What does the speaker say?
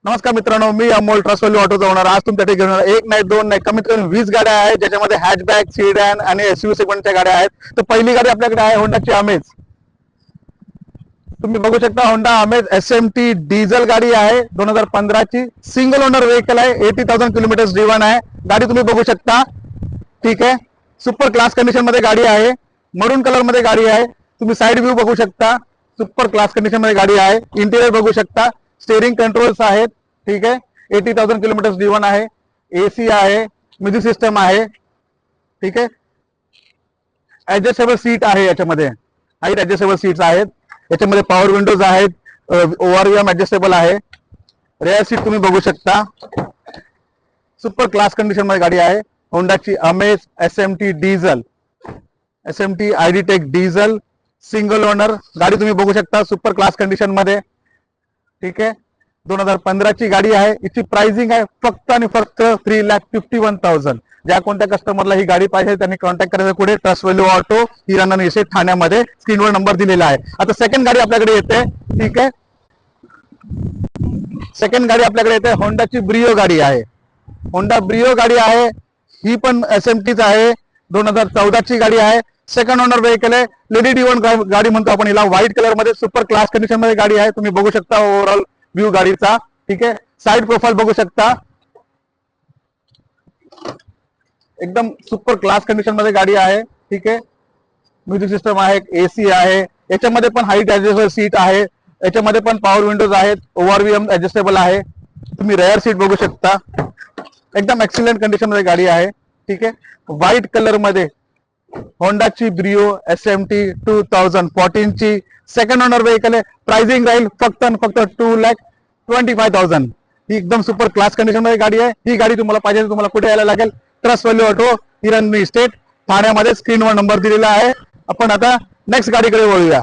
नमस्कार मित्रांनो, मी Amol trust value ऑटोचा owner. आज तुमच्यासाठी घेऊन आलो एक नाही दोन नाही कमीत कमी 20 गाड्या आहेत, ज्याच्यामध्ये हॅचबॅक, सीडॅन आणि एसयूव्ही सेगमेंटच्या गाड्या आहेत. तर पहिली गाडी आपल्याकडे आहे होंडाची अमेज. तुम्ही बघू शकता होंडा अमेज SMT डिझेल गाडी आहे. 2015 ची सिंगल ओनर व्हेकल आहे. 80,000 किलोमीटर ड्रिव्हन आहे. गाडी तुम्ही बघू शकता. ठीक आहे, सुपर क्लास कंडिशन मध्ये गाडी आहे. मरून कलर मध्ये गाडी आहे. तुम्ही साइड व्ह्यू बघू शकता. सुपर क्लास कंडिशन मध्ये गाडी आहे. इंटिरियर बघू शकता. स्टेअरिंग कंट्रोल्स आहेत. ठीक आहे, 80,000 किलोमीटर ड्रिव्हन आहे. AC आहे, म्युझिक सिस्टम आहे. ठीक आहे, ऍडजस्टेबल सीट आहे. याच्यामध्ये हाईट ऍडजस्टेबल सीट्स आहेत. याच्यामध्ये पॉवर विंडोज आहेत. ORVM ऍडजस्टेबल आहे. रेअर सीट तुम्ही बघू शकता. सुपर क्लास कंडिशन मध्ये गाडी आहे. होंडाची Amaze SMT diesel, SMT ID tech diesel single owner गाडी तुम्ही बघू शकता. सुपर क्लास कंडिशन मध्ये. ठीक आहे, 2015 ची गाडी आहे. याची प्राइसिंग आहे फक्त आणि फक्त 3,51,000. ज्या कोणत्या कस्टमरला ही गाडी पाहिजे त्यांनी कॉन्टॅक्ट करायचं. पुढे ट्रस्ट व्हॅल्यू ऑटो, हिरानंद निषेध, ठाण्यामध्ये. स्क्रीनवर नंबर दिलेला आहे. आता सेकंड गाडी आपल्याकडे येते. ठीक आहे, सेकंड गाडी आपल्याकडे येते. होंडाची ब्रिओ गाडी आहे. होंडा ब्रिओ गाडी आहे. ही पण SMTच आहे. 2014 ची गाडी आहे. सेकंड ओनर व्हेकल आहे. लेडी डिवॉन गाडी म्हणतो आपण हिला. व्हाईट कलर मध्ये सुपर क्लास कंडिशन मध्ये गाडी आहे. तुम्ही बघू शकता ओव्हरऑल व्ह्यू गाडीचा. ठीक आहे, साइड प्रोफाईल बघू शकता. एकदम सुपर क्लास कंडिशन मध्ये गाडी आहे. ठीक आहे, म्युझिक सिस्टम आहे, AC आहे. याच्यामध्ये पण हाईट ऍडजस्टेबल सीट आहे. याच्यामध्ये पण पॉवर विंडोज आहेत. ORVM ऍडजस्टेबल आहे. तुम्ही रेअर सीट बघू शकता. एकदम एक्सिलेंट कंडिशन मध्ये गाडी आहे. ठीक आहे, व्हाईट कलर मध्ये होंडाची ब्रिओ SMT 2014 ची सेकंड ओनर व्हेकल आहे. प्राइसिंग राहील फक्त आणि फक्त 2,25,000. ही एकदम सुपर क्लास कंडिशन मध्ये गाडी आहे. ही गाडी तुम्हाला पाहिजे तुम्हाला कुठे यायला लागेल? ट्रस्ट व्हॅल्यू ऑटो, हिरानंद निषेध, ठाण्यामध्ये. स्क्रीनवर नंबर दिलेला आहे. आपण आता नेक्स्ट गाडीकडे वळूया.